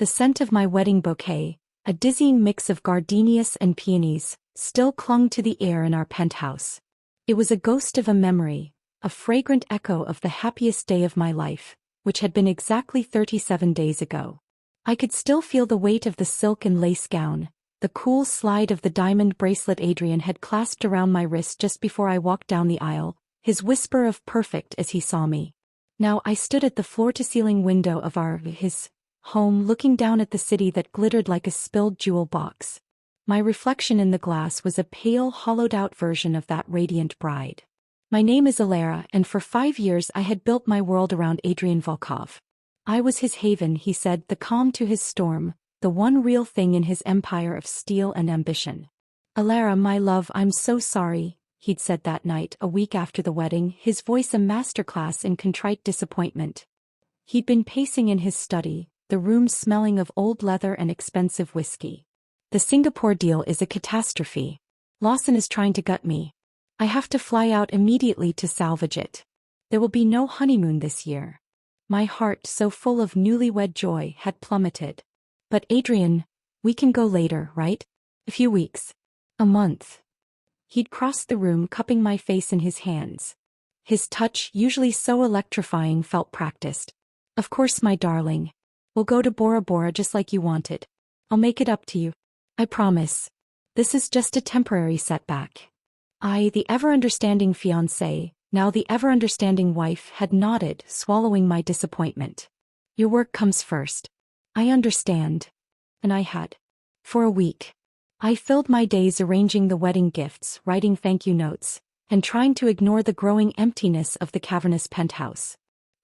The scent of my wedding bouquet, a dizzying mix of gardenias and peonies, still clung to the air in our penthouse. It was a ghost of a memory, a fragrant echo of the happiest day of my life, which had been exactly 37 days ago. I could still feel the weight of the silk and lace gown, the cool slide of the diamond bracelet Adrian had clasped around my wrist just before I walked down the aisle, his whisper of perfect as he saw me. Now I stood at the floor-to-ceiling window of his home, looking down at the city that glittered like a spilled jewel box. My reflection in the glass was a pale, hollowed-out version of that radiant bride. My name is Alara, and for 5 years I had built my world around Adrian Volkov. I was his haven, he said, the calm to his storm, the one real thing in his empire of steel and ambition. Alara, my love, I'm so sorry, he'd said that night, a week after the wedding, his voice a masterclass in contrite disappointment. He'd been pacing in his study, the room smelling of old leather and expensive whiskey. The Singapore deal is a catastrophe. Lawson is trying to gut me. I have to fly out immediately to salvage it. There will be no honeymoon this year. My heart, so full of newlywed joy, had plummeted. But Adrian, we can go later, right? A few weeks. A month. He'd crossed the room, cupping my face in his hands. His touch, usually so electrifying, felt practiced. Of course, my darling. We'll go to Bora Bora just like you wanted. I'll make it up to you. I promise. This is just a temporary setback. I, the ever-understanding fiancé, now the ever-understanding wife, had nodded, swallowing my disappointment. Your work comes first. I understand. And I had. For a week. I filled my days arranging the wedding gifts, writing thank you notes, and trying to ignore the growing emptiness of the cavernous penthouse.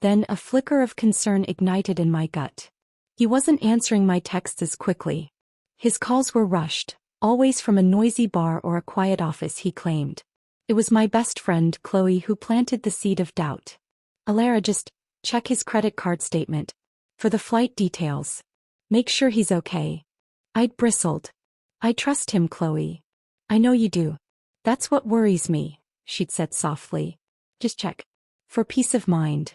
Then a flicker of concern ignited in my gut. He wasn't answering my texts as quickly. His calls were rushed, always from a noisy bar or a quiet office, he claimed. It was my best friend, Chloe, who planted the seed of doubt. Alara, just check his credit card statement. For the flight details. Make sure he's okay. I'd bristled. I trust him, Chloe. I know you do. That's what worries me, she'd said softly. Just check. For peace of mind.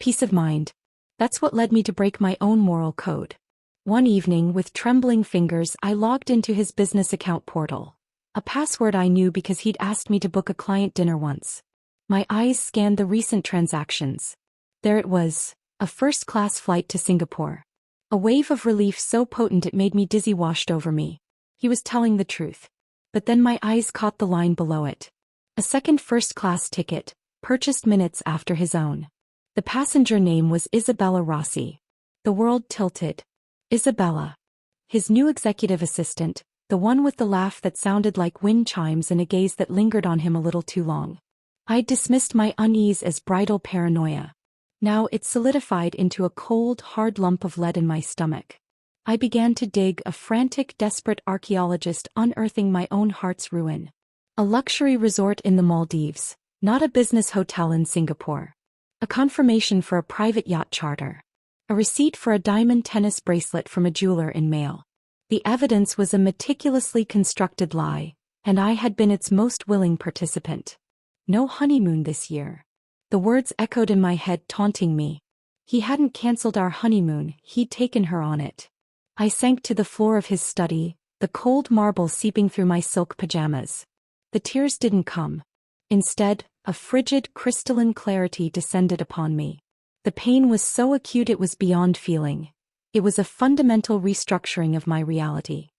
Peace of mind. That's what led me to break my own moral code. One evening, with trembling fingers, I logged into his business account portal. A password I knew because he'd asked me to book a client dinner once. My eyes scanned the recent transactions. There it was, a first-class flight to Singapore. A wave of relief so potent it made me dizzy washed over me. He was telling the truth. But then my eyes caught the line below it. A second first-class ticket, purchased minutes after his own. The passenger name was Isabella Rossi. The world tilted. Isabella. His new executive assistant, the one with the laugh that sounded like wind chimes and a gaze that lingered on him a little too long. I'd dismissed my unease as bridal paranoia. Now it solidified into a cold, hard lump of lead in my stomach. I began to dig, a frantic, desperate archaeologist unearthing my own heart's ruin. A luxury resort in the Maldives, not a business hotel in Singapore. A confirmation for a private yacht charter. A receipt for a diamond tennis bracelet from a jeweler in mail. The evidence was a meticulously constructed lie, and I had been its most willing participant. No honeymoon this year. The words echoed in my head, taunting me. He hadn't cancelled our honeymoon, he'd taken her on it. I sank to the floor of his study, the cold marble seeping through my silk pajamas. The tears didn't come. Instead, a frigid, crystalline clarity descended upon me. The pain was so acute it was beyond feeling. It was a fundamental restructuring of my reality.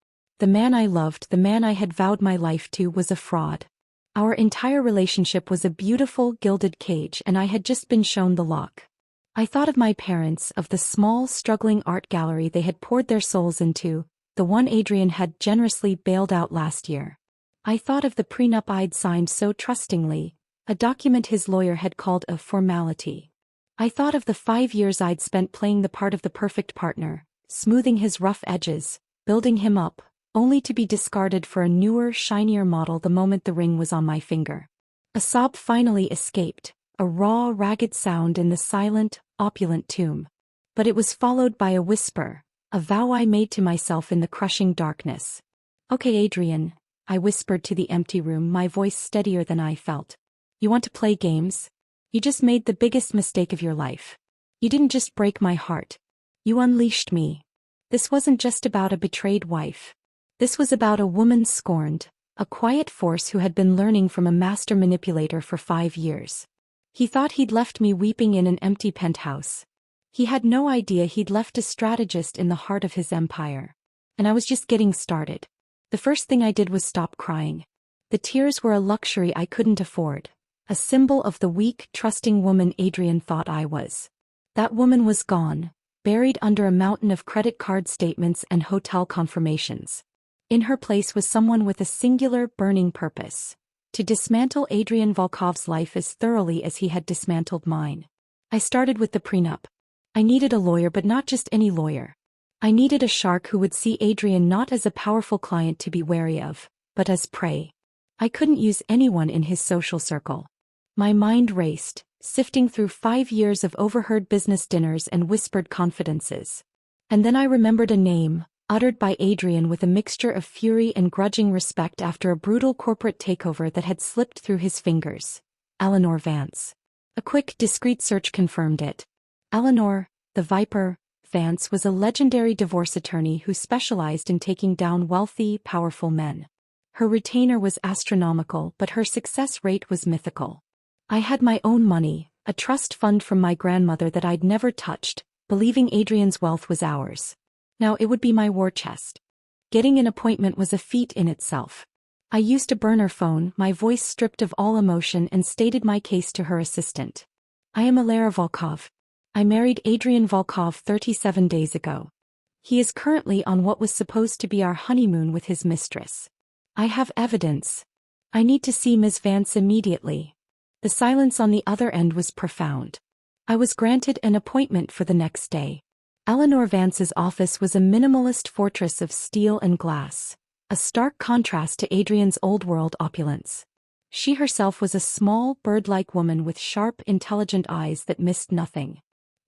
The man I loved, the man I had vowed my life to, was a fraud. Our entire relationship was a beautiful, gilded cage, and I had just been shown the lock. I thought of my parents, of the small, struggling art gallery they had poured their souls into, the one Adrian had generously bailed out last year. I thought of the prenup I'd signed so trustingly, a document his lawyer had called a formality. I thought of the 5 years I'd spent playing the part of the perfect partner, smoothing his rough edges, building him up, only to be discarded for a newer, shinier model the moment the ring was on my finger. A sob finally escaped, a raw, ragged sound in the silent, opulent tomb. But it was followed by a whisper, a vow I made to myself in the crushing darkness. Okay, Adrian, I whispered to the empty room, my voice steadier than I felt. You want to play games? You just made the biggest mistake of your life. You didn't just break my heart. You unleashed me. This wasn't just about a betrayed wife. This was about a woman scorned, a quiet force who had been learning from a master manipulator for 5 years. He thought he'd left me weeping in an empty penthouse. He had no idea he'd left a strategist in the heart of his empire. And I was just getting started. The first thing I did was stop crying. The tears were a luxury I couldn't afford, a symbol of the weak, trusting woman Adrian thought I was. That woman was gone, buried under a mountain of credit card statements and hotel confirmations. In her place was someone with a singular, burning purpose: to dismantle Adrian Volkov's life as thoroughly as he had dismantled mine. I started with the prenup. I needed a lawyer, but not just any lawyer. I needed a shark who would see Adrian not as a powerful client to be wary of, but as prey. I couldn't use anyone in his social circle. My mind raced, sifting through 5 years of overheard business dinners and whispered confidences. And then I remembered a name, uttered by Adrian with a mixture of fury and grudging respect after a brutal corporate takeover that had slipped through his fingers: Eleanor Vance. A quick, discreet search confirmed it. Eleanor, the Viper, Vance was a legendary divorce attorney who specialized in taking down wealthy, powerful men. Her retainer was astronomical, but her success rate was mythical. I had my own money, a trust fund from my grandmother that I'd never touched, believing Adrian's wealth was ours. Now it would be my war chest. Getting an appointment was a feat in itself. I used a burner phone, my voice stripped of all emotion, and stated my case to her assistant. I am Alara Volkov. I married Adrian Volkov 37 days ago. He is currently on what was supposed to be our honeymoon with his mistress. I have evidence. I need to see Ms. Vance immediately. The silence on the other end was profound. I was granted an appointment for the next day. Eleanor Vance's office was a minimalist fortress of steel and glass, a stark contrast to Adrian's old-world opulence. She herself was a small, bird-like woman with sharp, intelligent eyes that missed nothing.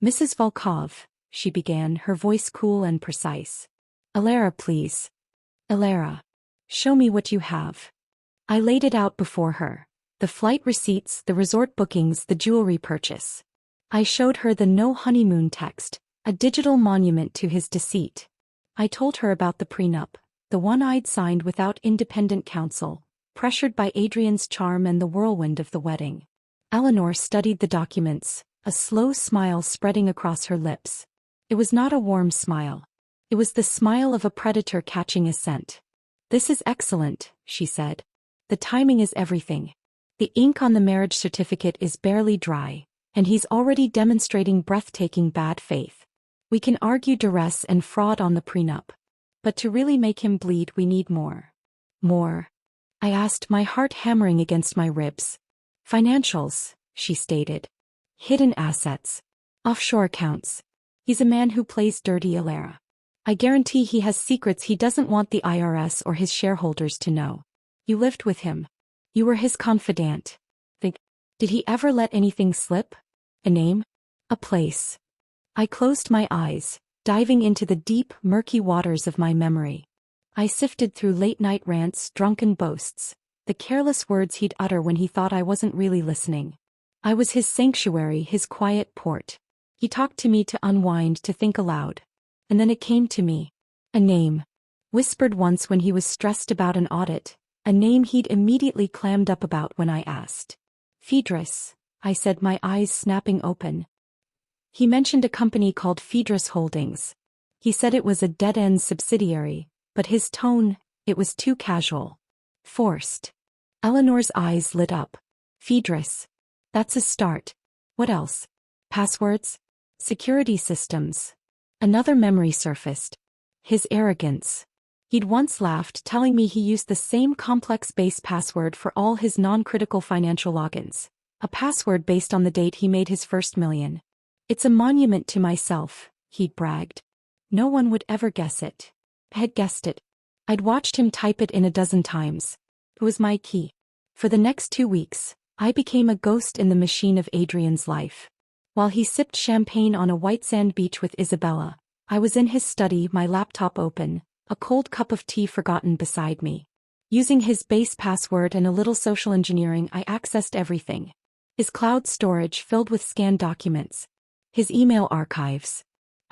"Mrs. Volkov," she began, her voice cool and precise. "Alara, please. Alara. Show me what you have." I laid it out before her. The flight receipts, the resort bookings, the jewelry purchase. I showed her the no honeymoon text, a digital monument to his deceit. I told her about the prenup, the one I'd signed without independent counsel, pressured by Adrian's charm and the whirlwind of the wedding. Eleanor studied the documents, a slow smile spreading across her lips. It was not a warm smile. It was the smile of a predator catching a scent. "This is excellent," she said. "The timing is everything. The ink on the marriage certificate is barely dry, and he's already demonstrating breathtaking bad faith. We can argue duress and fraud on the prenup. But to really make him bleed, we need more." "More?" I asked, my heart hammering against my ribs. "Financials," she stated. "Hidden assets. Offshore accounts. He's a man who plays dirty, Alara. I guarantee he has secrets he doesn't want the IRS or his shareholders to know. You lived with him. You were his confidant. Did he ever let anything slip? A name? A place?" I closed my eyes, diving into the deep, murky waters of my memory. I sifted through late-night rants, drunken boasts, the careless words he'd utter when he thought I wasn't really listening. I was his sanctuary, his quiet port. He talked to me to unwind, to think aloud. And then it came to me. A name. Whispered once when he was stressed about an audit, a name he'd immediately clammed up about when I asked. "Phaedrus," I said, my eyes snapping open. He mentioned a company called Phaedrus Holdings. He said it was a dead-end subsidiary, but his tone, it was too casual. Forced. Eleanor's eyes lit up. "Phaedrus. That's a start. What else? Passwords? Security systems?" Another memory surfaced. His arrogance. He'd once laughed, telling me he used the same complex base password for all his non-critical financial logins. A password based on the date he made his first million. "It's a monument to myself," he'd bragged. "No one would ever guess it." I had guessed it. I'd watched him type it in a dozen times. It was my key. For the next 2 weeks, I became a ghost in the machine of Adrian's life. While he sipped champagne on a white sand beach with Isabella, I was in his study, my laptop open, a cold cup of tea forgotten beside me. Using his base password and a little social engineering, I accessed everything. His cloud storage filled with scanned documents. His email archives.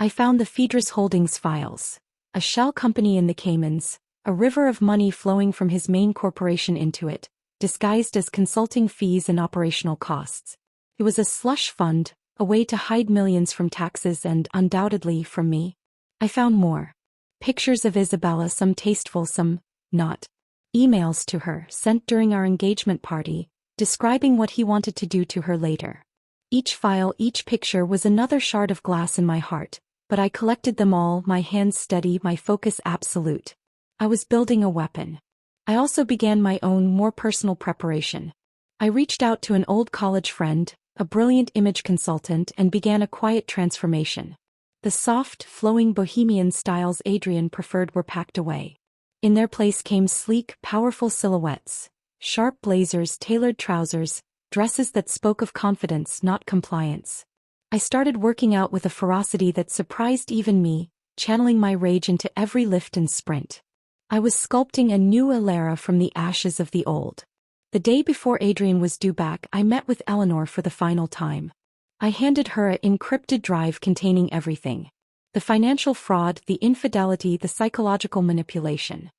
I found the Phaedrus Holdings files. A shell company in the Caymans, a river of money flowing from his main corporation into it, disguised as consulting fees and operational costs. It was a slush fund, a way to hide millions from taxes and, undoubtedly, from me. I found more. Pictures of Isabella, some tasteful, some not. Emails to her, sent during our engagement party, describing what he wanted to do to her later. Each file, each picture was another shard of glass in my heart, but I collected them all, my hands steady, my focus absolute. I was building a weapon. I also began my own, more personal preparation. I reached out to an old college friend, a brilliant image consultant, and began a quiet transformation. The soft, flowing bohemian styles Adrian preferred were packed away. In their place came sleek, powerful silhouettes, sharp blazers, tailored trousers, dresses that spoke of confidence, not compliance. I started working out with a ferocity that surprised even me, channeling my rage into every lift and sprint. I was sculpting a new Alara from the ashes of the old. The day before Adrian was due back, I met with Eleanor for the final time. I handed her an encrypted drive containing everything. The financial fraud, the infidelity, the psychological manipulation.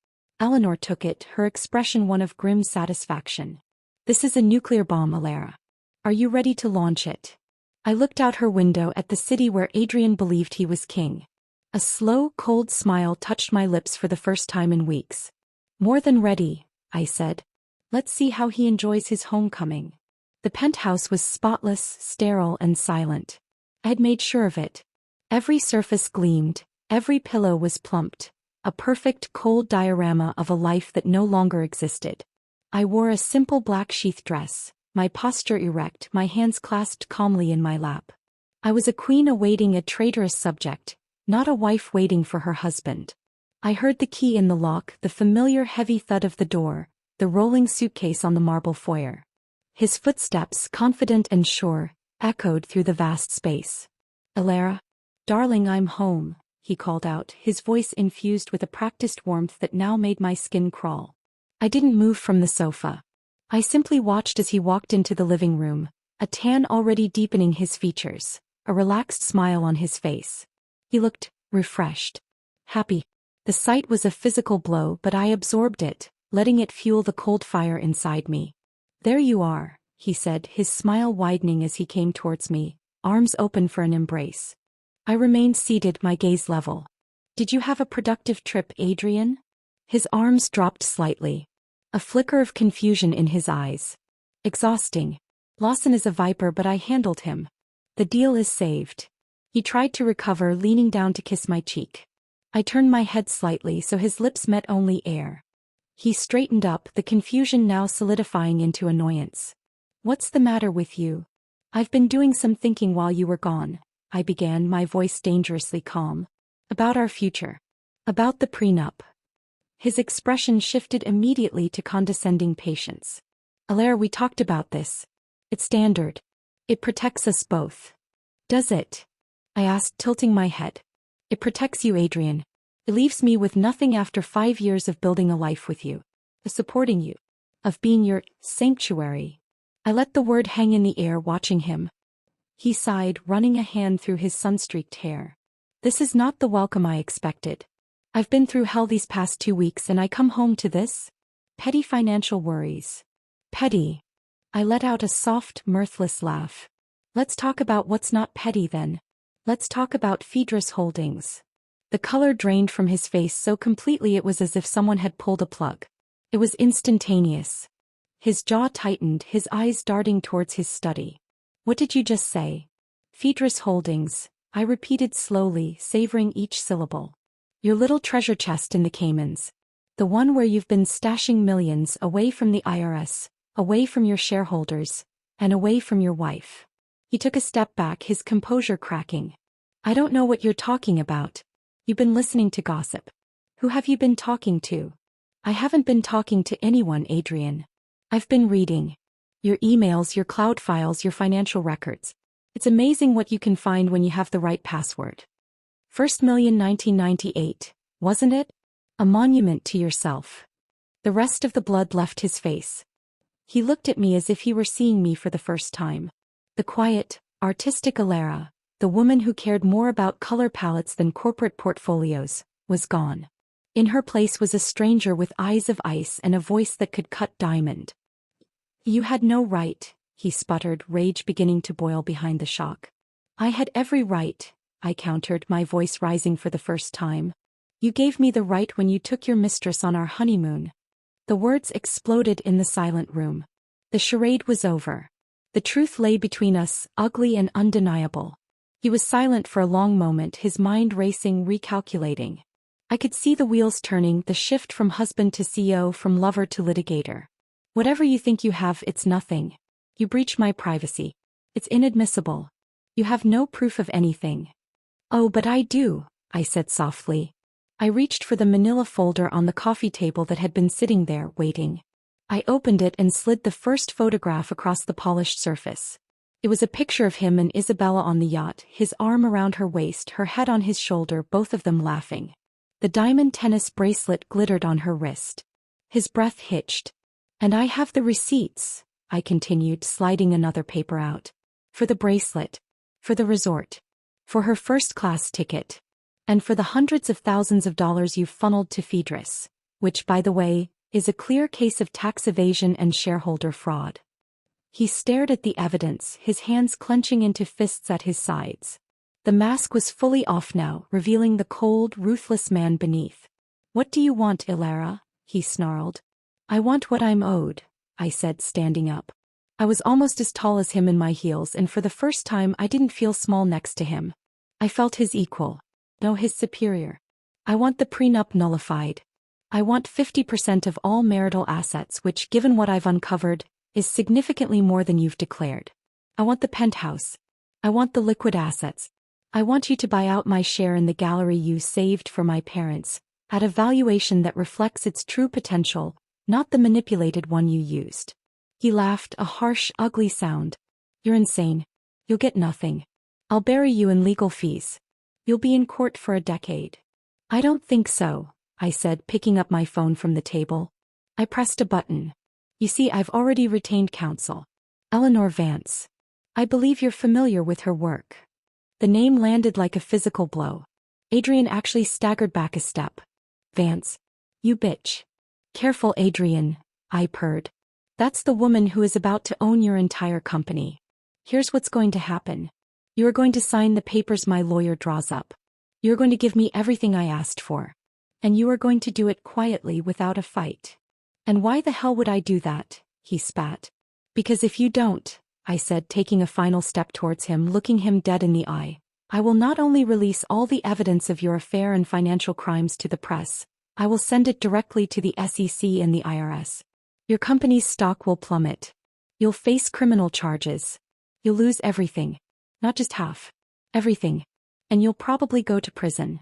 Eleanor took it, her expression one of grim satisfaction. "This is a nuclear bomb, Alara. Are you ready to launch it?" I looked out her window at the city where Adrian believed he was king. A slow, cold smile touched my lips for the first time in weeks. "More than ready," I said. "Let's see how he enjoys his homecoming." The penthouse was spotless, sterile, and silent. I had made sure of it. Every surface gleamed, every pillow was plumped, a perfect, cold diorama of a life that no longer existed. I wore a simple black sheath dress, my posture erect, my hands clasped calmly in my lap. I was a queen awaiting a traitorous subject, not a wife waiting for her husband. I heard the key in the lock, the familiar heavy thud of the door, the rolling suitcase on the marble foyer. His footsteps, confident and sure, echoed through the vast space. "Alara, darling, I'm home," he called out, his voice infused with a practiced warmth that now made my skin crawl. I didn't move from the sofa. I simply watched as he walked into the living room, a tan already deepening his features, a relaxed smile on his face. He looked refreshed, happy. The sight was a physical blow, but I absorbed it, letting it fuel the cold fire inside me. "There you are," he said, his smile widening as he came towards me, arms open for an embrace. I remained seated, my gaze level. "Did you have a productive trip, Adrian?" His arms dropped slightly. A flicker of confusion in his eyes. "Exhausting. Lawson is a viper, but I handled him. The deal is saved." He tried to recover, leaning down to kiss my cheek. I turned my head slightly so his lips met only air. He straightened up, the confusion now solidifying into annoyance. "What's the matter with you?" "I've been doing some thinking while you were gone," I began, my voice dangerously calm. "About our future. About the prenup." His expression shifted immediately to condescending patience. "Alara, we talked about this. It's standard. It protects us both." "Does it?" I asked, tilting my head. "It protects you, Adrian. It leaves me with nothing after 5 years of building a life with you, of supporting you, of being your sanctuary." I let the word hang in the air, watching him. He sighed, running a hand through his sun-streaked hair. "This is not the welcome I expected. I've been through hell these past 2 weeks and I come home to this? Petty financial worries." "Petty?" I let out a soft, mirthless laugh. "Let's talk about what's not petty then. Let's talk about Phaedrus Holdings." The color drained from his face so completely it was as if someone had pulled a plug. It was instantaneous. His jaw tightened, his eyes darting towards his study. "What did you just say?" "Phaedrus Holdings," I repeated slowly, savoring each syllable. "Your little treasure chest in the Caymans. The one where you've been stashing millions away from the IRS, away from your shareholders, and away from your wife." He took a step back, his composure cracking. "I don't know what you're talking about. You've been listening to gossip. Who have you been talking to?" "I haven't been talking to anyone, Adrian. I've been reading. Your emails, your cloud files, your financial records. It's amazing what you can find when you have the right password. First million 1998, wasn't it? A monument to yourself." The rest of the blood left his face. He looked at me as if he were seeing me for the first time. The quiet, artistic Alara, the woman who cared more about color palettes than corporate portfolios, was gone. In her place was a stranger with eyes of ice and a voice that could cut diamond. "You had no right," he sputtered, rage beginning to boil behind the shock. "I had every right," I countered, my voice rising for the first time. "You gave me the right when you took your mistress on our honeymoon." The words exploded in the silent room. The charade was over. The truth lay between us, ugly and undeniable. He was silent for a long moment, his mind racing, recalculating. I could see the wheels turning, the shift from husband to CEO, from lover to litigator. "Whatever you think you have, it's nothing. You breach my privacy. It's inadmissible. You have no proof of anything." "Oh, but I do," I said softly. I reached for the manila folder on the coffee table that had been sitting there, waiting. I opened it and slid the first photograph across the polished surface. It was a picture of him and Isabella on the yacht, his arm around her waist, her head on his shoulder, both of them laughing. The diamond tennis bracelet glittered on her wrist. His breath hitched. "And I have the receipts," I continued, sliding another paper out. "For the bracelet. For the resort. For her first-class ticket. And for the hundreds of thousands of dollars you've funneled to Phaedrus, which, by the way, is a clear case of tax evasion and shareholder fraud." He stared at the evidence, his hands clenching into fists at his sides. The mask was fully off now, revealing the cold, ruthless man beneath. "What do you want, Ilara?" he snarled. "I want what I'm owed," I said, standing up. I was almost as tall as him in my heels, and for the first time I didn't feel small next to him. I felt his equal. No, his superior. "I want the prenup nullified. I want 50% of all marital assets, which, given what I've uncovered, is significantly more than you've declared. I want the penthouse. I want the liquid assets. I want you to buy out my share in the gallery you saved for my parents, at a valuation that reflects its true potential, not the manipulated one you used." He laughed, a harsh, ugly sound. "You're insane. You'll get nothing. I'll bury you in legal fees. You'll be in court for a decade." "I don't think so," I said, picking up my phone from the table. I pressed a button. "You see, I've already retained counsel. Eleanor Vance. I believe you're familiar with her work." The name landed like a physical blow. Adrian actually staggered back a step. "Vance. You bitch." "Careful, Adrian," I purred. "That's the woman who is about to own your entire company. Here's what's going to happen. You are going to sign the papers my lawyer draws up. You're going to give me everything I asked for. And you are going to do it quietly, without a fight." "And why the hell would I do that?" he spat. "Because if you don't," I said, taking a final step towards him, looking him dead in the eye, "I will not only release all the evidence of your affair and financial crimes to the press, I will send it directly to the SEC and the IRS. Your company's stock will plummet. You'll face criminal charges. You'll lose everything. Not just half. Everything. And you'll probably go to prison."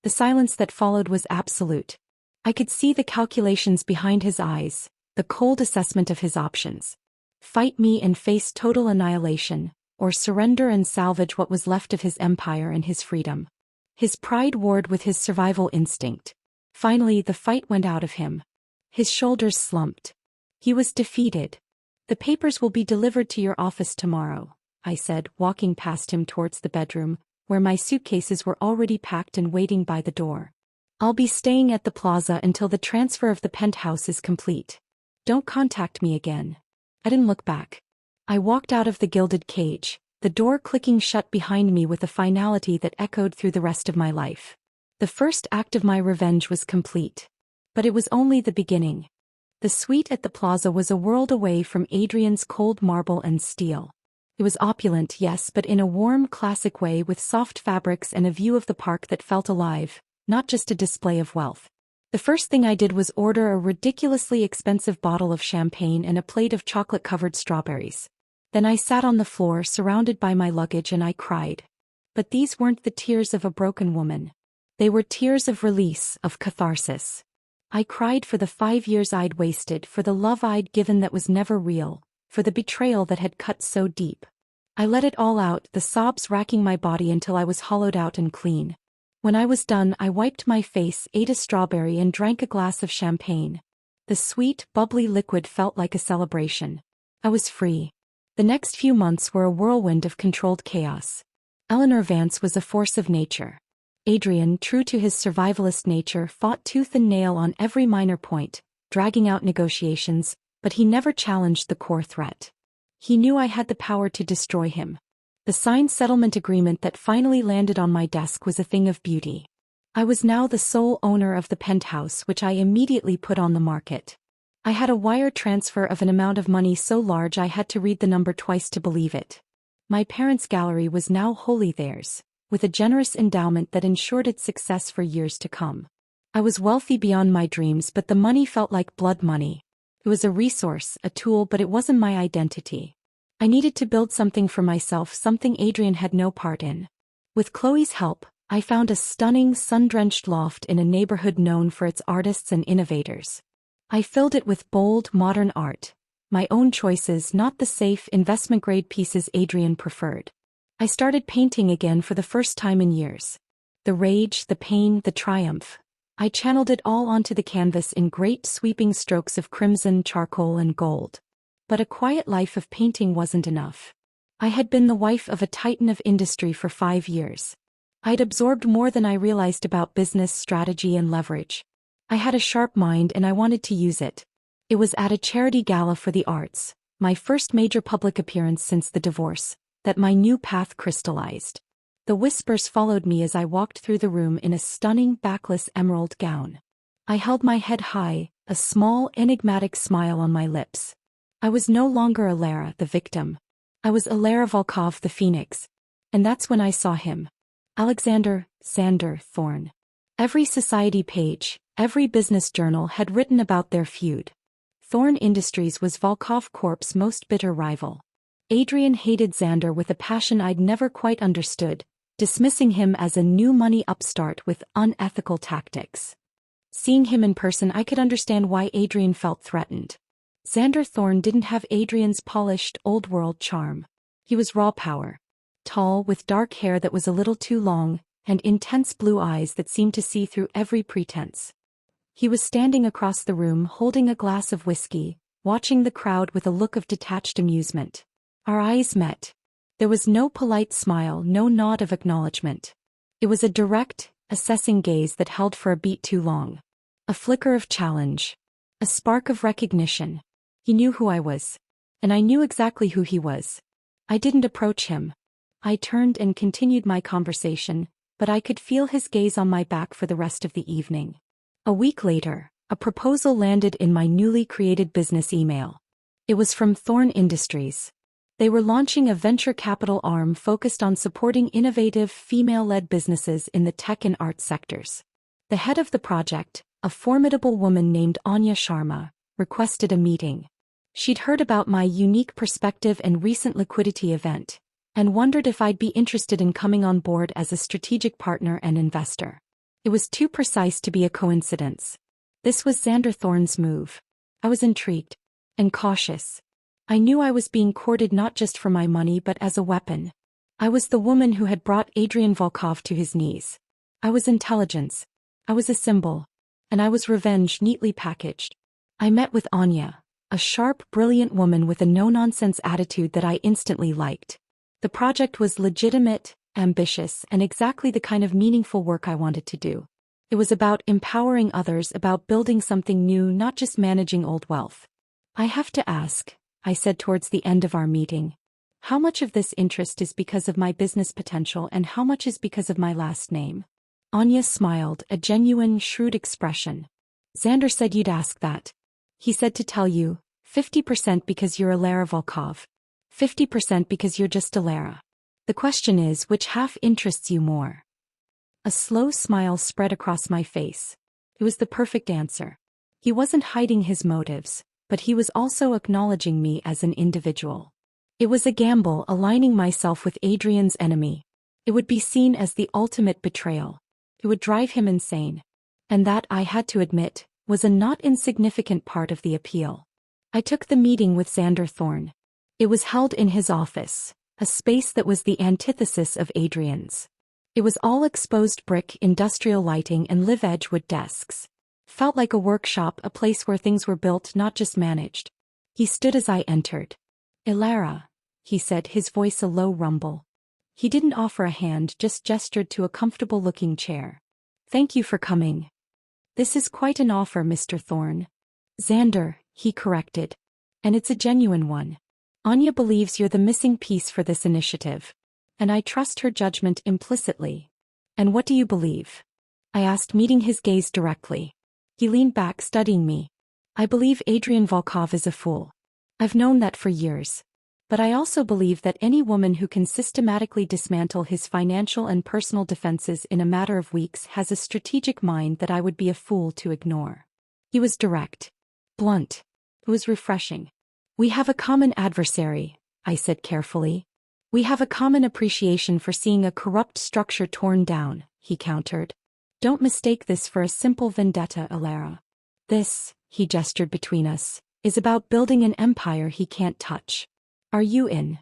The silence that followed was absolute. I could see the calculations behind his eyes, the cold assessment of his options. Fight me and face total annihilation, or surrender and salvage what was left of his empire and his freedom. His pride warred with his survival instinct. Finally, the fight went out of him. His shoulders slumped. He was defeated. "The papers will be delivered to your office tomorrow," I said, walking past him towards the bedroom, where my suitcases were already packed and waiting by the door. "I'll be staying at the plaza until the transfer of the penthouse is complete. Don't contact me again." I didn't look back. I walked out of the gilded cage, the door clicking shut behind me with a finality that echoed through the rest of my life. The first act of my revenge was complete. But it was only the beginning. The suite at the plaza was a world away from Adrian's cold marble and steel. It was opulent, yes, but in a warm, classic way, with soft fabrics and a view of the park that felt alive, not just a display of wealth. The first thing I did was order a ridiculously expensive bottle of champagne and a plate of chocolate-covered strawberries. Then I sat on the floor, surrounded by my luggage, and I cried. But these weren't the tears of a broken woman. They were tears of release, of catharsis. I cried for the 5 years I'd wasted, for the love I'd given that was never real, for the betrayal that had cut so deep. I let it all out, the sobs racking my body until I was hollowed out and clean. When I was done, I wiped my face, ate a strawberry, and drank a glass of champagne. The sweet, bubbly liquid felt like a celebration. I was free. The next few months were a whirlwind of controlled chaos. Eleanor Vance was a force of nature. Adrian, true to his survivalist nature, fought tooth and nail on every minor point, dragging out negotiations, but he never challenged the core threat. He knew I had the power to destroy him. The signed settlement agreement that finally landed on my desk was a thing of beauty. I was now the sole owner of the penthouse, which I immediately put on the market. I had a wire transfer of an amount of money so large I had to read the number twice to believe it. My parents' gallery was now wholly theirs, with a generous endowment that ensured its success for years to come. I was wealthy beyond my dreams, but the money felt like blood money. It was a resource, a tool, but it wasn't my identity. I needed to build something for myself, something Adrian had no part in. With Chloe's help, I found a stunning, sun-drenched loft in a neighborhood known for its artists and innovators. I filled it with bold, modern art, my own choices, not the safe, investment-grade pieces Adrian preferred. I started painting again for the first time in years. The rage, the pain, the triumph. I channeled it all onto the canvas in great sweeping strokes of crimson, charcoal, and gold. But a quiet life of painting wasn't enough. I had been the wife of a titan of industry for 5 years. I'd absorbed more than I realized about business strategy and leverage. I had a sharp mind and I wanted to use it. It was at a charity gala for the arts, my first major public appearance since the divorce, that my new path crystallized. The whispers followed me as I walked through the room in a stunning backless emerald gown. I held my head high, a small, enigmatic smile on my lips. I was no longer Alara, the victim. I was Alara Volkov, the phoenix. And that's when I saw him. Alexander Xander Thorne. Every society page, every business journal had written about their feud. Thorne Industries was Volkov Corp's most bitter rival. Adrian hated Xander with a passion I'd never quite understood, dismissing him as a new money upstart with unethical tactics. Seeing him in person, I could understand why Adrian felt threatened. Xander Thorne didn't have Adrian's polished, old-world charm. He was raw power. Tall, with dark hair that was a little too long, and intense blue eyes that seemed to see through every pretense. He was standing across the room holding a glass of whiskey, watching the crowd with a look of detached amusement. Our eyes met. There was no polite smile, no nod of acknowledgement. It was a direct, assessing gaze that held for a beat too long. A flicker of challenge. A spark of recognition. He knew who I was. And I knew exactly who he was. I didn't approach him. I turned and continued my conversation, but I could feel his gaze on my back for the rest of the evening. A week later, a proposal landed in my newly created business email. It was from Thorne Industries. They were launching a venture capital arm focused on supporting innovative, female-led businesses in the tech and art sectors. The head of the project, a formidable woman named Anya Sharma, requested a meeting. She'd heard about my unique perspective and recent liquidity event, and wondered if I'd be interested in coming on board as a strategic partner and investor. It was too precise to be a coincidence. This was Xander Thorne's move. I was intrigued. And cautious. I knew I was being courted not just for my money but as a weapon. I was the woman who had brought Adrian Volkov to his knees. I was intelligence. I was a symbol. And I was revenge neatly packaged. I met with Anya, a sharp, brilliant woman with a no-nonsense attitude that I instantly liked. The project was legitimate, ambitious, and exactly the kind of meaningful work I wanted to do. It was about empowering others, about building something new, not just managing old wealth. I have to ask, I said towards the end of our meeting, how much of this interest is because of my business potential and how much is because of my last name? Anya smiled, a genuine, shrewd expression. Xander said you'd ask that. He said to tell you, 50% because you're Alara Volkov. 50% because you're just Alara. The question is, which half interests you more? A slow smile spread across my face. It was the perfect answer. He wasn't hiding his motives, but he was also acknowledging me as an individual. It was a gamble, aligning myself with Adrian's enemy. It would be seen as the ultimate betrayal. It would drive him insane. And that, I had to admit, was a not insignificant part of the appeal. I took the meeting with Xander Thorne. It was held in his office, a space that was the antithesis of Adrian's. It was all exposed brick, industrial lighting, and live-edge wood desks. Felt like a workshop, a place where things were built, not just managed. He stood as I entered. Alara, he said, his voice a low rumble. He didn't offer a hand, just gestured to a comfortable-looking chair. "Thank you for coming." "This is quite an offer, Mr. Thorne." "Xander," he corrected. "And it's a genuine one. Anya believes you're the missing piece for this initiative. And I trust her judgment implicitly." "And what do you believe?" I asked, meeting his gaze directly. He leaned back, studying me. "I believe Adrian Volkov is a fool. I've known that for years. But I also believe that any woman who can systematically dismantle his financial and personal defenses in a matter of weeks has a strategic mind that I would be a fool to ignore." He was direct. Blunt. It was refreshing. "We have a common adversary," I said carefully. "We have a common appreciation for seeing a corrupt structure torn down," he countered. "Don't mistake this for a simple vendetta, Alara. This," he gestured between us, "is about building an empire he can't touch. Are you in?"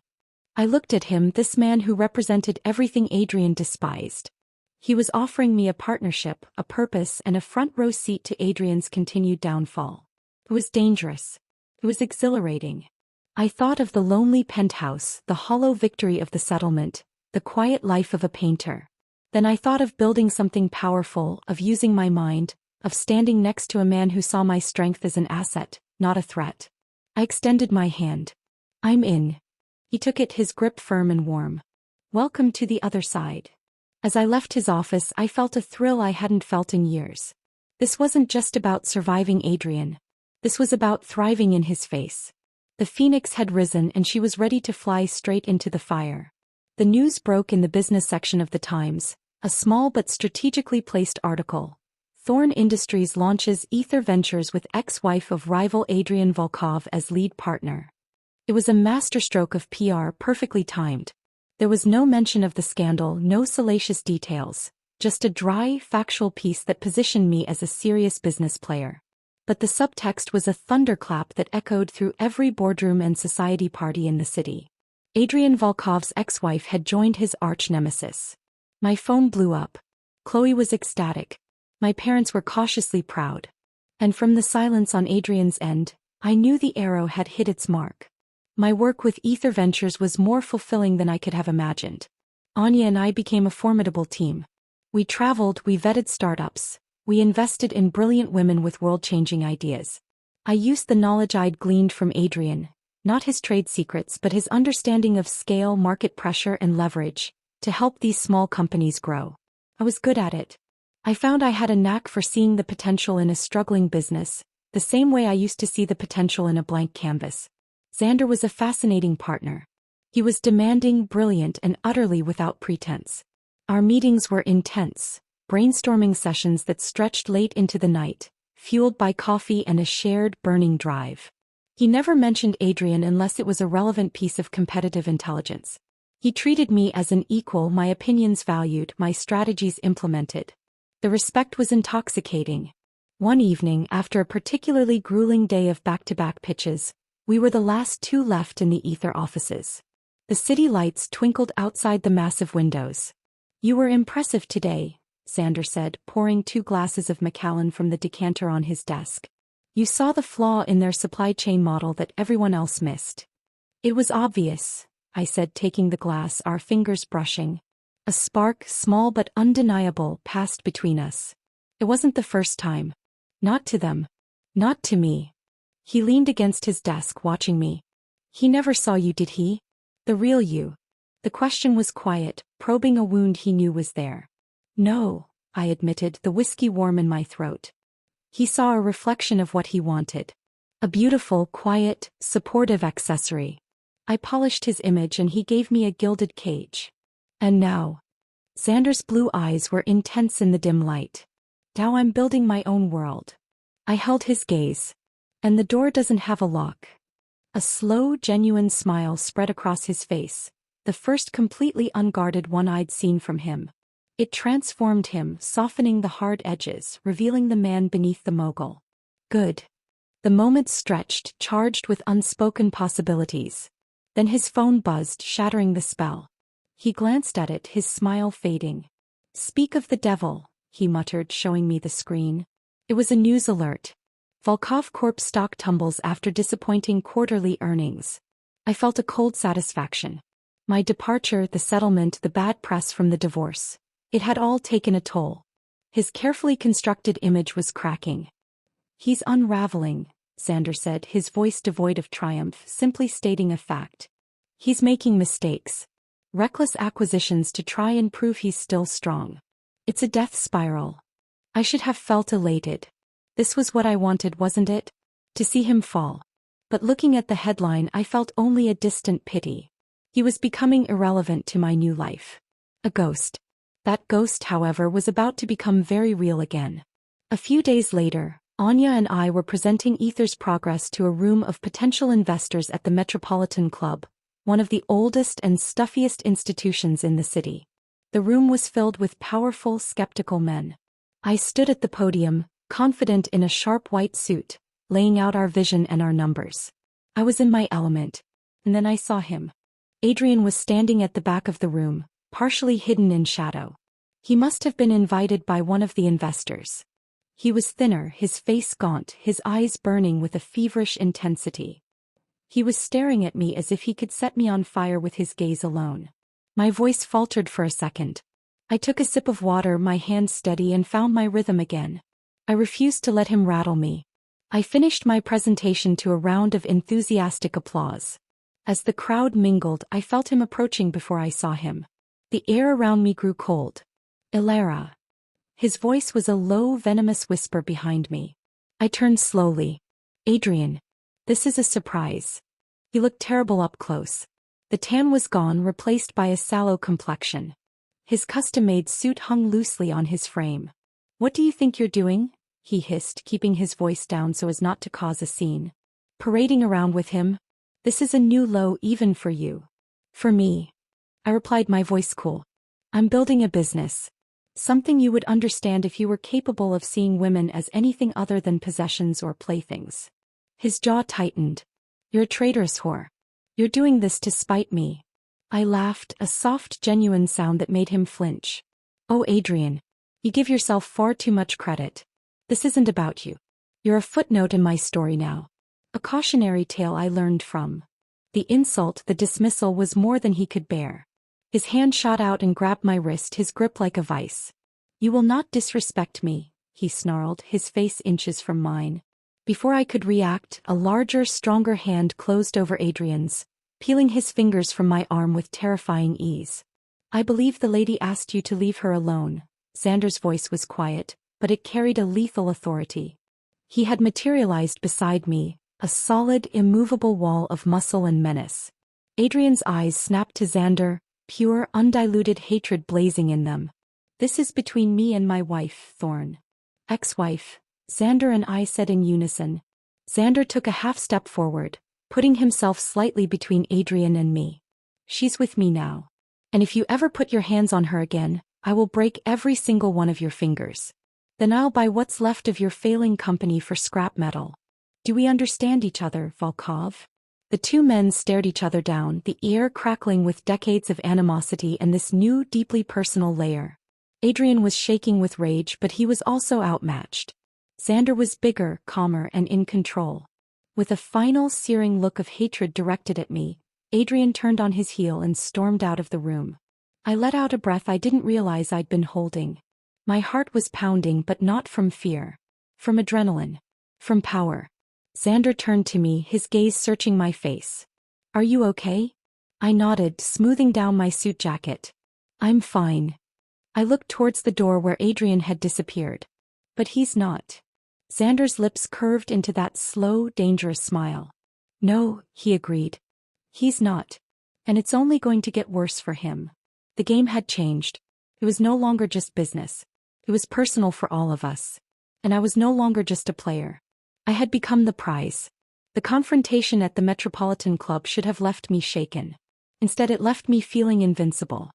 I looked at him, this man who represented everything Adrian despised. He was offering me a partnership, a purpose, and a front-row seat to Adrian's continued downfall. It was dangerous. It was exhilarating. I thought of the lonely penthouse, the hollow victory of the settlement, the quiet life of a painter. Then I thought of building something powerful, of using my mind, of standing next to a man who saw my strength as an asset, not a threat. I extended my hand. "I'm in." He took it, his grip firm and warm. "Welcome to the other side." As I left his office, I felt a thrill I hadn't felt in years. This wasn't just about surviving Adrian. This was about thriving in his face. The phoenix had risen and she was ready to fly straight into the fire. The news broke in the business section of the Times, a small but strategically placed article. Thorne Industries launches Ether Ventures with ex-wife of rival Adrian Volkov as lead partner. It was a masterstroke of PR, perfectly timed. There was no mention of the scandal, no salacious details, just a dry, factual piece that positioned me as a serious business player. But the subtext was a thunderclap that echoed through every boardroom and society party in the city. Adrian Volkov's ex-wife had joined his arch-nemesis. My phone blew up. Chloe was ecstatic. My parents were cautiously proud. And from the silence on Adrian's end, I knew the arrow had hit its mark. My work with Ether Ventures was more fulfilling than I could have imagined. Anya and I became a formidable team. We traveled, we vetted startups, we invested in brilliant women with world-changing ideas. I used the knowledge I'd gleaned from Adrian, not his trade secrets but his understanding of scale, market pressure, and leverage, to help these small companies grow. I was good at it. I found I had a knack for seeing the potential in a struggling business, the same way I used to see the potential in a blank canvas. Xander was a fascinating partner. He was demanding, brilliant, and utterly without pretense. Our meetings were intense, brainstorming sessions that stretched late into the night, fueled by coffee and a shared, burning drive. He never mentioned Adrian unless it was a relevant piece of competitive intelligence. He treated me as an equal, my opinions valued, my strategies implemented. The respect was intoxicating. One evening, after a particularly grueling day of back-to-back pitches, we were the last two left in the Ether offices. The city lights twinkled outside the massive windows. "You were impressive today," Xander said, pouring 2 glasses of Macallan from the decanter on his desk. "You saw the flaw in their supply chain model that everyone else missed." "It was obvious," I said, taking the glass, our fingers brushing. A spark, small but undeniable, passed between us. It wasn't the first time. Not to them. Not to me. He leaned against his desk, watching me. "He never saw you, did he? The real you?" The question was quiet, probing a wound he knew was there. "No," I admitted, the whiskey warm in my throat. He saw a reflection of what he wanted. A beautiful, quiet, supportive accessory. I polished his image and he gave me a gilded cage. And now. Xander's blue eyes were intense in the dim light. "Now I'm building my own world." I held his gaze. "And the door doesn't have a lock." A slow, genuine smile spread across his face, the first completely unguarded one I'd seen from him. It transformed him, softening the hard edges, revealing the man beneath the mogul. Good. The moment stretched, charged with unspoken possibilities. Then his phone buzzed, shattering the spell. He glanced at it, his smile fading. "Speak of the devil," he muttered, showing me the screen. It was a news alert. Volkov Corp stock tumbles after disappointing quarterly earnings. I felt a cold satisfaction. My departure, the settlement, the bad press from the divorce. It had all taken a toll. His carefully constructed image was cracking. "He's unraveling," Xander said, his voice devoid of triumph, simply stating a fact. "He's making mistakes. Reckless acquisitions to try and prove he's still strong. It's a death spiral." I should have felt elated. This was what I wanted, wasn't it? To see him fall. But looking at the headline, I felt only a distant pity. He was becoming irrelevant to my new life. A ghost. That ghost, however, was about to become very real again. A few days later, Anya and I were presenting Ether's progress to a room of potential investors at the Metropolitan Club, one of the oldest and stuffiest institutions in the city. The room was filled with powerful, skeptical men. I stood at the podium, confident in a sharp white suit, laying out our vision and our numbers. I was in my element. And then I saw him. Adrian was standing at the back of the room, partially hidden in shadow. He must have been invited by one of the investors. He was thinner, his face gaunt, his eyes burning with a feverish intensity. He was staring at me as if he could set me on fire with his gaze alone. My voice faltered for a second. I took a sip of water, my hands steady, and found my rhythm again. I refused to let him rattle me. I finished my presentation to a round of enthusiastic applause. As the crowd mingled, I felt him approaching before I saw him. The air around me grew cold. "Ilara." His voice was a low, venomous whisper behind me. I turned slowly. "Adrian. This is a surprise." He looked terrible up close. The tan was gone, replaced by a sallow complexion. His custom-made suit hung loosely on his frame. "What do you think you're doing?" he hissed, keeping his voice down so as not to cause a scene. "Parading around with him? This is a new low even for you." "For me," I replied, my voice cool. "I'm building a business. Something you would understand if you were capable of seeing women as anything other than possessions or playthings." His jaw tightened. "You're a traitorous whore. You're doing this to spite me." I laughed, a soft, genuine sound that made him flinch. "Oh, Adrian. You give yourself far too much credit. This isn't about you. You're a footnote in my story now. A cautionary tale I learned from." The insult, the dismissal, was more than he could bear. His hand shot out and grabbed my wrist, his grip like a vice. "You will not disrespect me," he snarled, his face inches from mine. Before I could react, a larger, stronger hand closed over Adrian's, peeling his fingers from my arm with terrifying ease. "I believe the lady asked you to leave her alone." Xander's voice was quiet, but it carried a lethal authority. He had materialized beside me, a solid, immovable wall of muscle and menace. Adrian's eyes snapped to Xander, pure, undiluted hatred blazing in them. "This is between me and my wife, Thorn." "Ex-wife," Xander and I said in unison. Xander took a half step forward, putting himself slightly between Adrian and me. "She's with me now. And if you ever put your hands on her again, I will break every single one of your fingers. Then I'll buy what's left of your failing company for scrap metal. Do we understand each other, Volkov?" The two men stared each other down, the air crackling with decades of animosity and this new, deeply personal layer. Adrian was shaking with rage, but he was also outmatched. Xander was bigger, calmer, and in control. With a final, searing look of hatred directed at me, Adrian turned on his heel and stormed out of the room. I let out a breath I didn't realize I'd been holding. My heart was pounding, but not from fear. From adrenaline. From power. Xander turned to me, his gaze searching my face. "Are you okay?" I nodded, smoothing down my suit jacket. "I'm fine." I looked towards the door where Adrian had disappeared. "But he's not." Xander's lips curved into that slow, dangerous smile. "No," he agreed. "He's not. And it's only going to get worse for him." The game had changed. It was no longer just business. It was personal for all of us. And I was no longer just a player. I had become the prize. The confrontation at the Metropolitan Club should have left me shaken. Instead, it left me feeling invincible.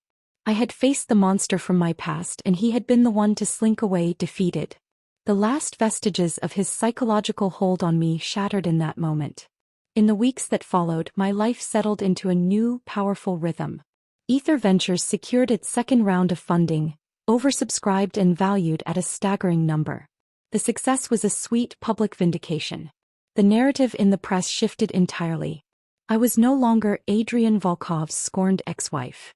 I had faced the monster from my past, and he had been the one to slink away defeated. The last vestiges of his psychological hold on me shattered in that moment. In the weeks that followed, my life settled into a new, powerful rhythm. Ether Ventures secured its second round of funding, oversubscribed and valued at a staggering number. The success was a sweet public vindication. The narrative in the press shifted entirely. I was no longer Adrian Volkov's scorned ex-wife.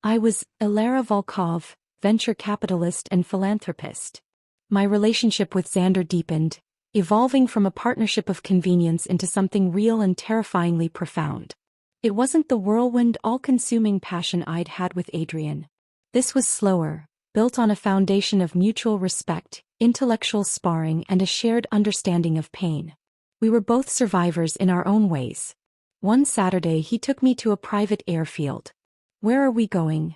I was Ilara Volkov, venture capitalist and philanthropist. My relationship with Xander deepened, evolving from a partnership of convenience into something real and terrifyingly profound. It wasn't the whirlwind, all-consuming passion I'd had with Adrian. This was slower, built on a foundation of mutual respect, intellectual sparring, and a shared understanding of pain. We were both survivors in our own ways. One Saturday he took me to a private airfield. "Where are we going?"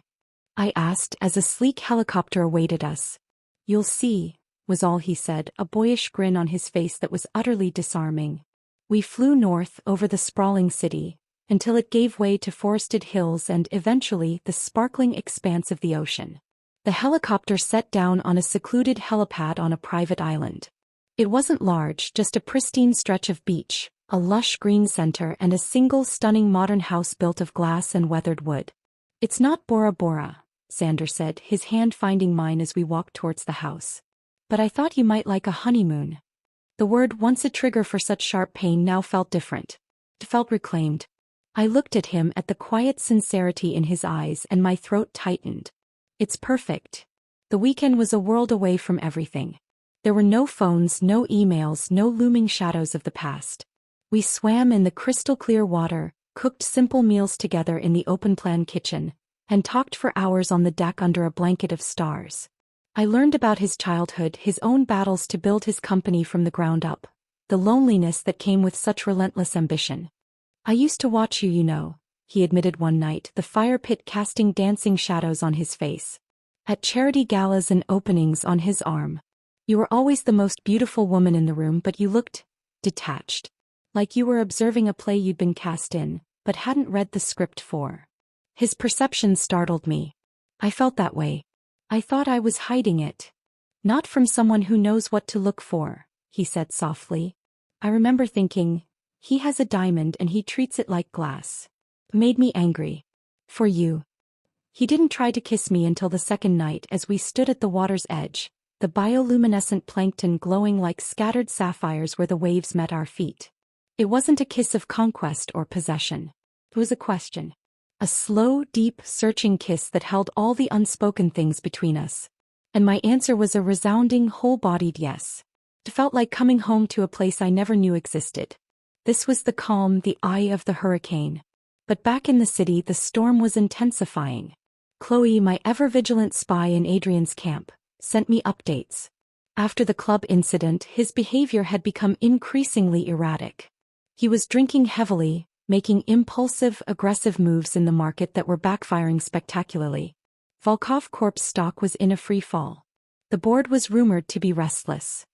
I asked as a sleek helicopter awaited us. "You'll see," was all he said, a boyish grin on his face that was utterly disarming. We flew north over the sprawling city, until it gave way to forested hills and, eventually, the sparkling expanse of the ocean. The helicopter set down on a secluded helipad on a private island. It wasn't large, just a pristine stretch of beach, a lush green center, and a single stunning modern house built of glass and weathered wood. "It's not Bora Bora," Xander said, his hand finding mine as we walked towards the house. "But I thought you might like a honeymoon." The word, once a trigger for such sharp pain, now felt different. It felt reclaimed. I looked at him, at the quiet sincerity in his eyes, and my throat tightened. "It's perfect." The weekend was a world away from everything. There were no phones, no emails, no looming shadows of the past. We swam in the crystal-clear water, cooked simple meals together in the open-plan kitchen, and talked for hours on the deck under a blanket of stars. I learned about his childhood, his own battles to build his company from the ground up, the loneliness that came with such relentless ambition. "I used to watch you, you know," he admitted one night, the fire pit casting dancing shadows on his face. "At charity galas and openings on his arm. You were always the most beautiful woman in the room, but you looked detached. Like you were observing a play you'd been cast in, but hadn't read the script for." His perception startled me. I felt that way. I thought I was hiding it. "Not from someone who knows what to look for," he said softly. I remember thinking, he has a diamond and he treats it like glass. It made me angry. "For you." He didn't try to kiss me until the second night as we stood at the water's edge, the bioluminescent plankton glowing like scattered sapphires where the waves met our feet. It wasn't a kiss of conquest or possession. It was a question. A slow, deep, searching kiss that held all the unspoken things between us. And my answer was a resounding, whole-bodied yes. It felt like coming home to a place I never knew existed. This was the calm, the eye of the hurricane. But back in the city, the storm was intensifying. Chloe, my ever-vigilant spy in Adrian's camp, sent me updates. After the club incident, his behavior had become increasingly erratic. He was drinking heavily, making impulsive, aggressive moves in the market that were backfiring spectacularly. Volkov Corp's stock was in a free fall. The board was rumored to be restless.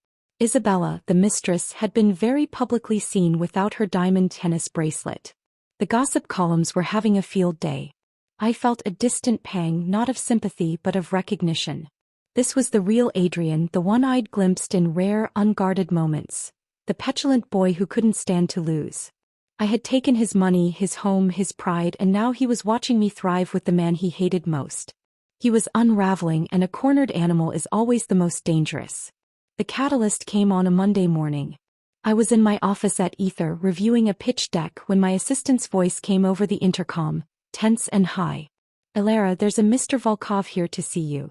Isabella, the mistress, had been very publicly seen without her diamond tennis bracelet. The gossip columns were having a field day. I felt a distant pang, not of sympathy but of recognition. This was the real Adrian, the one I'd glimpsed in rare, unguarded moments. The petulant boy who couldn't stand to lose. I had taken his money, his home, his pride, and now he was watching me thrive with the man he hated most. He was unraveling, and a cornered animal is always the most dangerous. The catalyst came on a Monday morning. I was in my office at Ether reviewing a pitch deck when my assistant's voice came over the intercom, tense and high. "Ilara, there's a Mr. Volkov here to see you.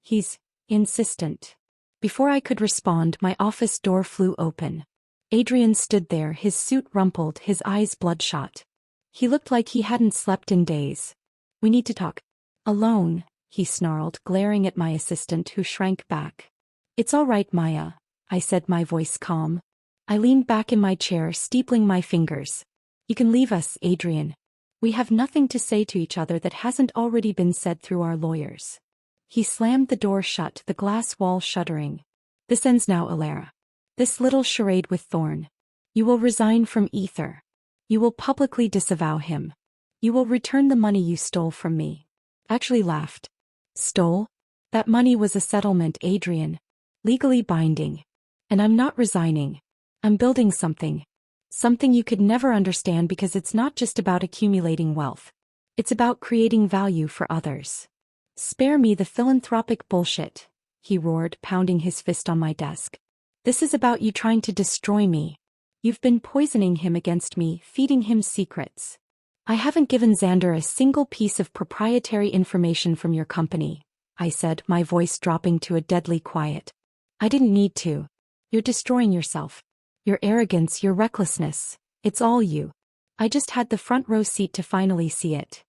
He's insistent." Before I could respond, my office door flew open. Adrian stood there, his suit rumpled, his eyes bloodshot. He looked like he hadn't slept in days. "We need to talk." "Alone," he snarled, glaring at my assistant, who shrank back. "It's all right, Maya," I said, my voice calm. I leaned back in my chair, steepling my fingers. "You can leave us, Adrian. We have nothing to say to each other that hasn't already been said through our lawyers." He slammed the door shut, the glass wall shuddering. "This ends now, Ilara. This little charade with Thorne. You will resign from Ether. You will publicly disavow him. You will return the money you stole from me." Actually laughed. "Stole? That money was a settlement, Adrian. Legally binding. And I'm not resigning. I'm building something. Something you could never understand because it's not just about accumulating wealth. It's about creating value for others." "Spare me the philanthropic bullshit," he roared, pounding his fist on my desk. "This is about you trying to destroy me. You've been poisoning him against me, feeding him secrets. I haven't given Xander a single piece of proprietary information from your company, I said, my voice dropping to a deadly quiet. I didn't need to. You're destroying yourself. Your arrogance, your recklessness, it's all you. I just had the front row seat to finally see it.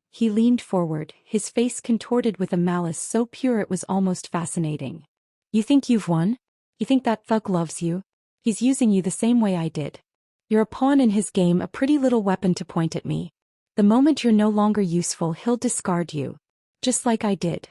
He leaned forward, his face contorted with a malice so pure it was almost fascinating. You think you've won? You think that thug loves you? He's using you the same way I did. You're a pawn in his game, a pretty little weapon to point at me. The moment you're no longer useful, he'll discard you. Just like I did.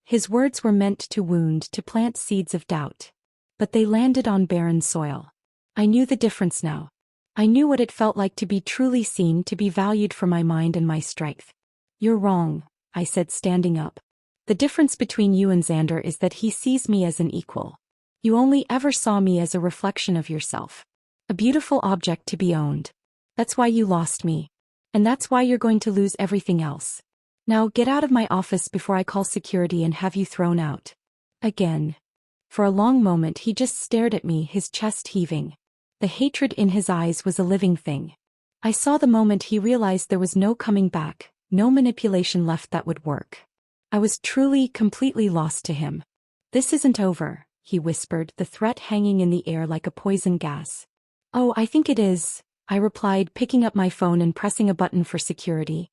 His words were meant to wound, to plant seeds of doubt. But they landed on barren soil. I knew the difference now. I knew what it felt like to be truly seen, to be valued for my mind and my strength. You're wrong, I said, standing up. The difference between you and Xander is that he sees me as an equal. You only ever saw me as a reflection of yourself. A beautiful object to be owned. That's why you lost me. And that's why you're going to lose everything else. Now get out of my office before I call security and have you thrown out. Again. For a long moment he just stared at me, his chest heaving. The hatred in his eyes was a living thing. I saw the moment he realized there was no coming back, no manipulation left that would work. I was truly, completely lost to him. This isn't over, he whispered, the threat hanging in the air like a poison gas. Oh, I think it is, I replied, picking up my phone and pressing a button for security.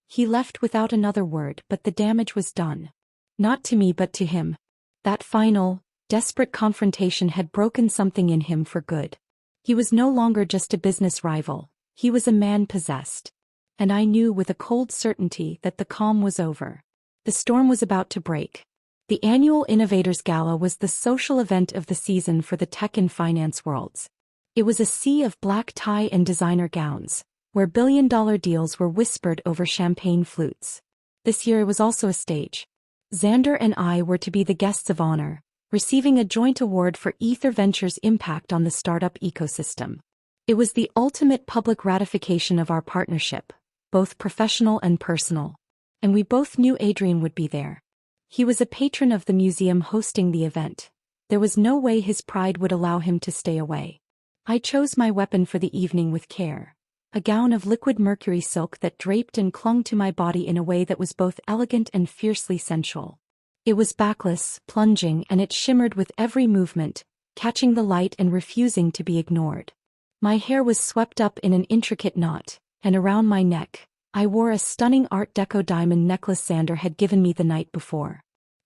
He left without another word, but the damage was done. Not to me but to him. That final, desperate confrontation had broken something in him for good. He was no longer just a business rival, he was a man possessed. And I knew with a cold certainty that the calm was over. The storm was about to break. The annual Innovators Gala was the social event of the season for the tech and finance worlds. It was a sea of black tie and designer gowns, where billion-dollar deals were whispered over champagne flutes. This year it was also a stage. Xander and I were to be the guests of honor, receiving a joint award for Ether Ventures' impact on the startup ecosystem. It was the ultimate public ratification of our partnership, both professional and personal. And we both knew Adrian would be there. He was a patron of the museum hosting the event. There was no way his pride would allow him to stay away. I chose my weapon for the evening with care. A gown of liquid mercury silk that draped and clung to my body in a way that was both elegant and fiercely sensual. It was backless, plunging, and it shimmered with every movement, catching the light and refusing to be ignored. My hair was swept up in an intricate knot, and around my neck, I wore a stunning Art Deco diamond necklace Xander had given me the night before.